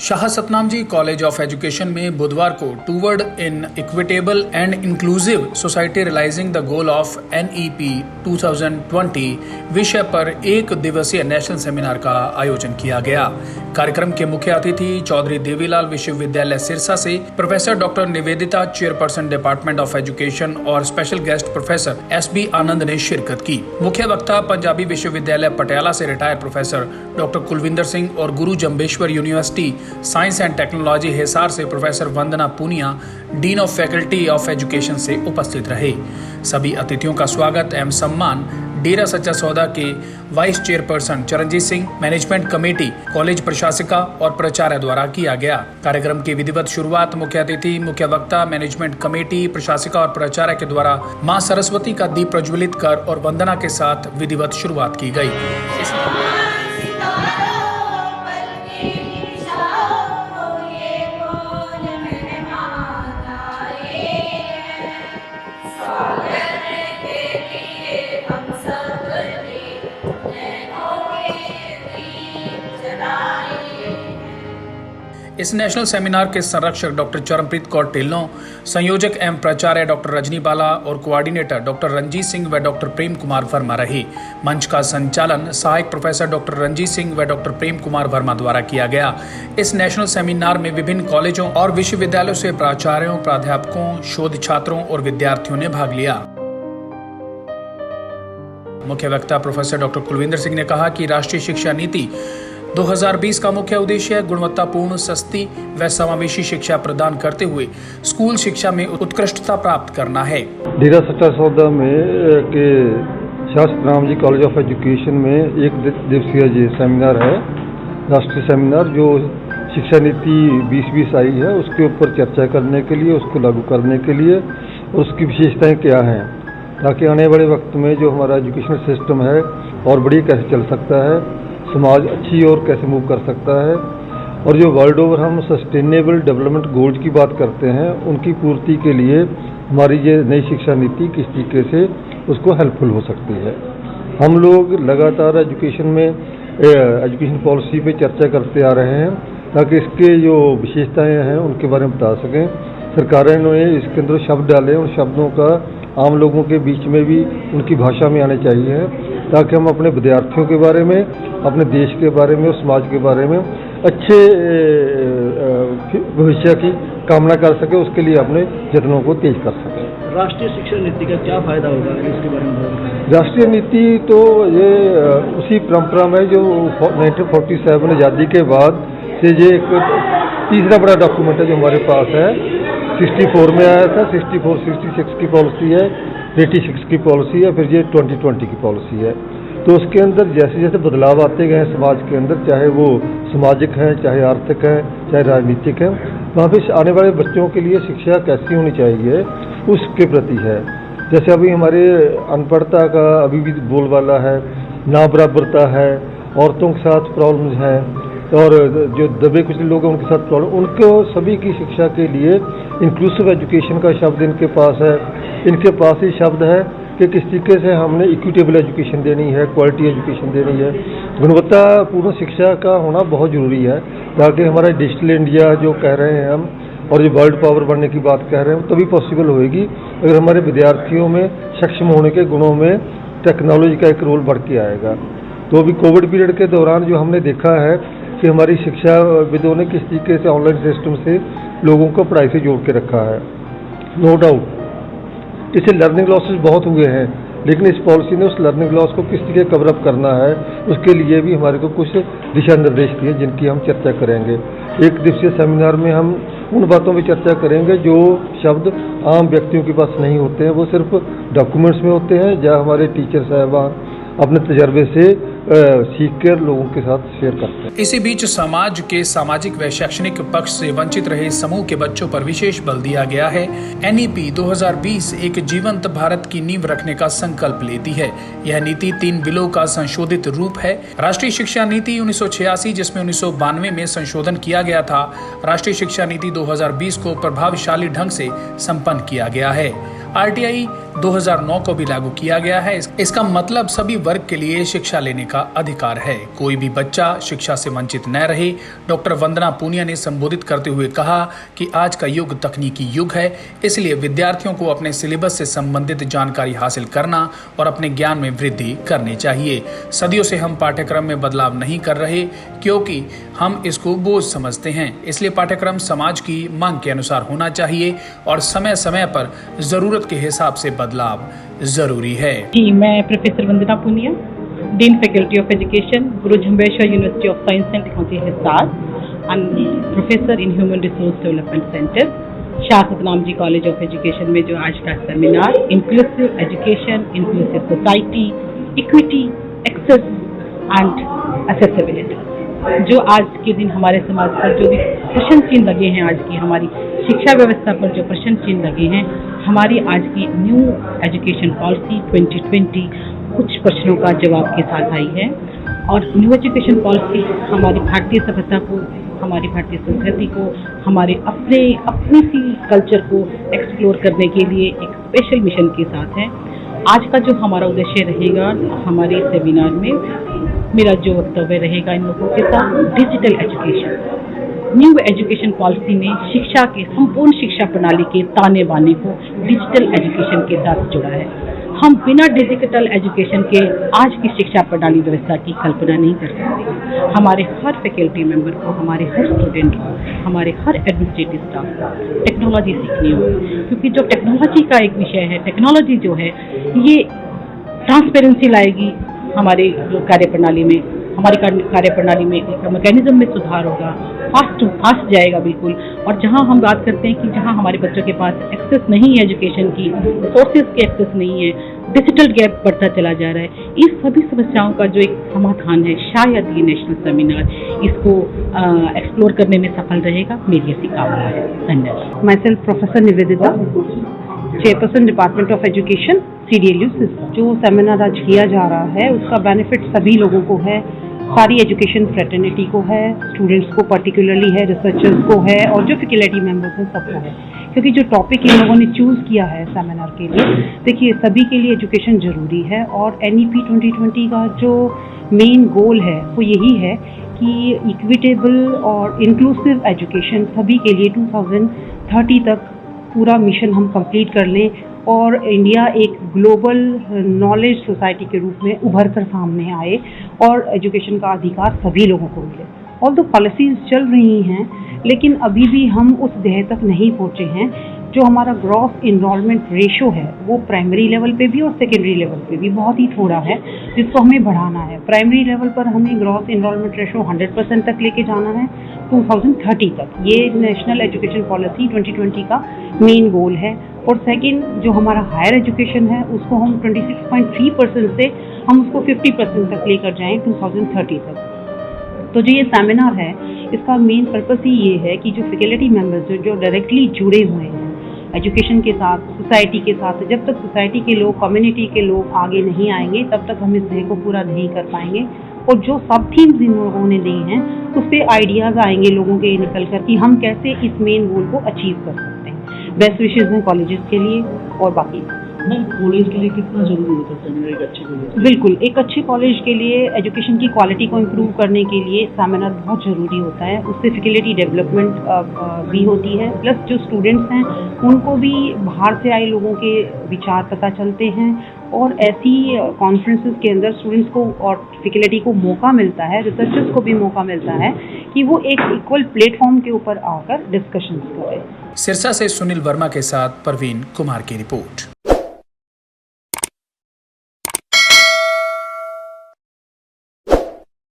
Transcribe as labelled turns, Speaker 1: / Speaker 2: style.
Speaker 1: Shah Satnam ji college of education में बुधवार को toward an equitable and inclusive society realising the goal of NEP 2020 विषय पर एक दिवसीय नेशनल सेमिनार का आयोजन किया गया। कार्यक्रम के मुख्य अतिथि चौधरी देवीलाल विश्वविद्यालय सिरसा से professor doctor Nivedita chairperson department of education और special guest professor SB Anand ने शिरकत की। मुख्य वक्ता पंजाबी विश्वविद्यालय पटियाला से retire professor doctor Kulwinder Singh और Guru Jambheshwar university science and technology Hisar से professor Vandana Poonia dean of faculty of education से उपस्थित रहे। सभी अतिथियों का स्वागत एवं सम्मान डेरा सच्चा सौदा के vice chairperson Charanjit Singh, management committee, college प्रशासिका और प्राचार्य द्वारा किया गया। कार्यक्रम की विधिवत शुरुआत मुख्य अतिथि, मुख्य वक्ता, मैनेजमेंट कमेटी, प्रशासिका और प्राचार्य के द्वारा मां सरस्वती का दीप प्रज्वलित कर और वंदना के साथ विधिवत शुरुआत की गई। इस नेशनल सेमिनार के संरक्षक डॉक्टर चरणप्रीत कौर ढिल्लों, संयोजक एवं प्राचार्य डॉक्टर रजनी बाला और कोऑर्डिनेटर डॉक्टर रंजीत सिंह व डॉक्टर प्रेम कुमार वर्मा रहे। मंच का संचालन सहायक प्रोफेसर डॉक्टर रंजीत सिंह व डॉक्टर प्रेम कुमार वर्मा द्वारा किया गया। इस नेशनल सेमिनार में विभिन्न कॉलेजों और विश्वविद्यालयों से प्राचार्यों, प्राध्यापकों, शोध छात्रों और विद्यार्थियों ने भाग लिया। मुख्य वक्ता प्रोफेसर डॉक्टर कुलविंदर सिंह ने कहा कि राष्ट्रीय शिक्षा नीति 2020 का मुख्य उद्देश्य गुणवत्तापूर्ण, सस्ती व समावेशी शिक्षा प्रदान करते हुए स्कूल शिक्षा में उत्कृष्टता प्राप्त करना है।
Speaker 2: डेरा सच्चा सौदा में के Shah Satnam ji college of education में एक दिवसीय ये सेमिनार है, राष्ट्रीय सेमिनार जो शिक्षा नीति 2020 आई है उसके ऊपर चर्चा करने के लिए, उसको लागू करने के लिए और उसकी विशेषताएं क्या हैं, ताकि आने वाले वक्त में जो हमारा एजुकेशन सिस्टम है और बढ़िया कैसे चल सकता है, समाज अच्छी और कैसे मूव कर सकता है, और जो वर्ल्ड ओवर हम सस्टेनेबल डेवलपमेंट गोल्स की बात करते हैं उनकी पूर्ति के लिए हमारी ये नई शिक्षा नीति किस तरीके से उसको हेल्पफुल हो सकती है। हम लोग लगातार एजुकेशन पॉलिसी पे चर्चा करते आ रहे हैं ताकि इसके जो विशेषताएं हैं उनके बारे में बता सकें। सरकारें ने इसके अंदर शब्द डाले, उन शब्दों का आम लोगों के बीच में भी उनकी भाषा में आने चाहिए ताकि हम अपने विद्यार्थियों के बारे में, अपने देश के बारे में और समाज के बारे में अच्छे भविष्य की कामना कर सके, उसके लिए अपने यत्नों को तेज कर सके।
Speaker 3: राष्ट्रीय शिक्षा नीति का क्या फायदा होगा इसके बारे में बताएं।
Speaker 2: राष्ट्रीय नीति तो ये उसी परंपरा में जो 1947 आज़ादी के बाद से ये एक तीसरा बड़ा डॉक्यूमेंट है जो हमारे पास है। 64 में आया था, 64, 66 की पॉलिसी है, 86 की पॉलिसी है, फिर ये 2020 की पॉलिसी है। तो उसके अंदर जैसे जैसे बदलाव आते गए समाज के अंदर, चाहे वो सामाजिक है, चाहे आर्थिक है, चाहे राजनीतिक है, वहाँ पे आने वाले बच्चों के लिए शिक्षा कैसी होनी चाहिए उसके प्रति है। जैसे अभी हमारे अनपढ़ता का अभी भी बोलबाला है, ना बराबरता है, औरतों के साथ प्रॉब्लम्स हैं और जो दबे कुचले लोग हैं उनके साथ प्रॉब्लम, उनको सभी की शिक्षा के लिए इंक्लूसिव एजुकेशन का शब्द इनके पास है। इनके पास ही शब्द है कि किस तरीके से हमने इक्विटेबल एजुकेशन देनी है, क्वालिटी एजुकेशन देनी है। गुणवत्तापूर्ण शिक्षा का होना बहुत ज़रूरी है ताकि हमारा डिजिटल इंडिया जो कह रहे हैं हम और जो वर्ल्ड पावर बनने की बात कह रहे हैं तभी पॉसिबल होएगी अगर हमारे विद्यार्थियों में सक्षम होने के गुणों में टेक्नोलॉजी का एक रोल बढ़ के आएगा। तो अभी कोविड पीरियड के दौरान जो हमने देखा है कि हमारी शिक्षाविदों ने किस तरीके से ऑनलाइन सिस्टम से लोगों को पढ़ाई से जोड़ के रखा है। नो डाउट इससे लर्निंग लॉसेस बहुत हुए हैं, लेकिन इस पॉलिसी ने उस लर्निंग लॉस को किस तरीके कवर अप करना है उसके लिए भी हमारे को कुछ दिशा निर्देश दिए जिनकी हम चर्चा करेंगे। एक दिवसीय सेमिनार में हम उन बातों पर चर्चा करेंगे जो शब्द आम व्यक्तियों के पास नहीं होते हैं, वो सिर्फ डॉक्यूमेंट्स में होते हैं, जहाँ हमारे टीचर साहबान अपने तजर्बे से सीख कर लोगों के साथ शेयर करते हैं।
Speaker 1: इसी बीच समाज के सामाजिक व शैक्षणिक पक्ष से वंचित रहे समूह के बच्चों पर विशेष बल दिया गया है। NEP 2020 एक जीवंत भारत की नींव रखने का संकल्प लेती है। यह नीति 3 बिलों का संशोधित रूप है। राष्ट्रीय शिक्षा नीति 1986 जिसमें 1992 में संशोधन किया गया था। राष्ट्रीय शिक्षा नीति 2020 को प्रभावशाली ढंग से संपन्न किया गया है। RTI 2009 को भी लागू किया गया है। इसका मतलब सभी वर्ग के लिए शिक्षा लेने का अधिकार है, कोई भी बच्चा शिक्षा से वंचित न रहे। डॉक्टर वंदना पूनिया ने संबोधित करते हुए कहा कि आज का युग तकनीकी युग है, इसलिए विद्यार्थियों को अपने सिलेबस से संबंधित जानकारी हासिल करना और अपने ज्ञान में वृद्धि करनी चाहिए। सदियों से हम पाठ्यक्रम में बदलाव नहीं कर रहे क्योंकि हम इसको बोझ समझते हैं, इसलिए पाठ्यक्रम समाज की मांग के अनुसार होना चाहिए और समय समय पर जरूरत के हिसाब से बदलाव जरूरी है।
Speaker 4: जी, मैं professor Vandana Poonia, dean faculty of education, Guru Jambheshwar university of science and technology Hisar, and professor in human resource development centre, Shah Satnam ji college of education में जो आज का seminar inclusive education, inclusive society, equity, access and accessibility, जो आज के दिन हमारे समाज पर जो भी प्रश्न चिन्ह लगे हैं, आज की हमारी शिक्षा व्यवस्था पर जो प्रश्न चिन्ह लगे हैं, हमारी आज की न्यू एजुकेशन पॉलिसी 2020 कुछ प्रश्नों का जवाब के साथ आई है। और न्यू एजुकेशन पॉलिसी हमारी भारतीय सभ्यता को, हमारी भारतीय संस्कृति को, हमारे अपनी सी कल्चर को एक्सप्लोर करने के लिए एक स्पेशल मिशन के साथ है। आज का जो हमारा उद्देश्य रहेगा हमारे सेमिनार में, मेरा जो वक्तव्य रहेगा इन लोगों के साथ, digital education. New education policy ने शिक्षा के संपूर्ण शिक्षा प्रणाली के ताने बाने को डिजिटल एजुकेशन के साथ जोड़ा है। हम बिना डिजिटल एजुकेशन के आज की शिक्षा प्रणाली व्यवस्था की कल्पना नहीं कर सकते। हमारे हर फैकल्टी मेंबर को, हमारे हर स्टूडेंट को, हमारे हर एडमिनिस्ट्रेटिव स्टाफ को टेक्नोलॉजी सीखनी होगी, क्योंकि जो टेक्नोलॉजी का एक विषय है, टेक्नोलॉजी जो है ये ट्रांसपेरेंसी लाएगी हमारे कार्य प्रणाली में, हमारी कार्य प्रणाली में एक मैकेनिज्म में सुधार होगा, फास्ट जाएगा बिल्कुल। और जहां हम बात करते हैं कि जहां हमारे बच्चों के पास एक्सेस नहीं है एजुकेशन की, सोर्सेज के एक्सेस नहीं है, डिजिटल गैप बढ़ता चला जा रहा है, इस सभी समस्याओं का जो एक समाधान है, शायद ये नेशनल सेमिनार इसको एक्सप्लोर करने में सफल रहेगा, मेरी ऐसी कामना है। धन्यवाद।
Speaker 5: My self professor Nivedita, chairperson department of education, CDLU system. जो सेमिनार आज किया जा रहा है उसका बेनिफिट सभी लोगों को है, सारी एजुकेशन फ्रेटर्निटी को है, स्टूडेंट्स को पर्टिकुलरली है, रिसर्चर्स को है और जो फैकल्टी मेंबर्स हैं सबको है। क्योंकि जो टॉपिक इन लोगों ने चूज़ किया है सेमिनार के लिए, देखिए सभी के लिए एजुकेशन ज़रूरी है और NEP 2020 का जो मेन गोल है वो यही है कि इक्विटेबल और इंक्लूसिव एजुकेशन सभी के लिए 2030 तक पूरा मिशन हम कंप्लीट कर लें और इंडिया एक ग्लोबल नॉलेज सोसाइटी के रूप में उभर कर सामने आए और एजुकेशन का अधिकार सभी लोगों को मिले। और तो पॉलिसीज़ चल रही हैं लेकिन अभी भी हम उस ध्येय तक नहीं पहुँचे हैं। जो हमारा ग्रॉस इनरोलमेंट रेशो है वो प्राइमरी लेवल पे भी और सेकेंडरी लेवल पे भी बहुत ही थोड़ा है, जिसको हमें बढ़ाना है। प्राइमरी लेवल पर हमें ग्रॉस इनरोलमेंट रेशो 100% तक लेके जाना है 2030 तक। ये नेशनल एजुकेशन पॉलिसी 2020 का मेन गोल है। और सेकेंड जो हमारा हायर एजुकेशन है उसको हम 26.3% से हम उसको 50% तक लेकर जाएँ 2030 तक। तो जो ये सेमिनार है इसका मेन पर्पस ही ये है कि जो फैकल्टी मेंबर्स जो डायरेक्टली जुड़े हुए हैं एजुकेशन के साथ, सोसाइटी के साथ, जब तक सोसाइटी के लोग, कम्युनिटी के लोग आगे नहीं आएंगे तब तक हम इस ध्येय को पूरा नहीं कर पाएंगे। और जो सब थीम्स इन लोगों ने दी हैं उस पर आइडियाज़ आएंगे लोगों के निकल कर कि हम कैसे इस मेन गोल को अचीव कर सकते हैं। बेस्ट विशेज़ हैं कॉलेजेस के लिए और बाकी
Speaker 3: मैम कॉलेज के लिए कितना जरूरी होता है सेमिनार एक अच्छे कॉलेज?
Speaker 5: बिल्कुल, एक अच्छे कॉलेज के लिए एजुकेशन की क्वालिटी को इम्प्रूव करने के लिए सेमिनार बहुत ज़रूरी होता है। उससे फैकल्टी डेवलपमेंट भी होती है, प्लस जो स्टूडेंट्स हैं उनको भी बाहर से आए लोगों के विचार पता चलते हैं और ऐसी कॉन्फ्रेंसेस के अंदर स्टूडेंट्स को और फैकल्टी को मौका मिलता है, रिसर्चर्स को भी मौका मिलता है कि वो एक इक्वल प्लेटफॉर्म के ऊपर आकर डिस्कशंस करें।
Speaker 1: सिरसा से सुनील वर्मा के साथ परवीन कुमार की रिपोर्ट।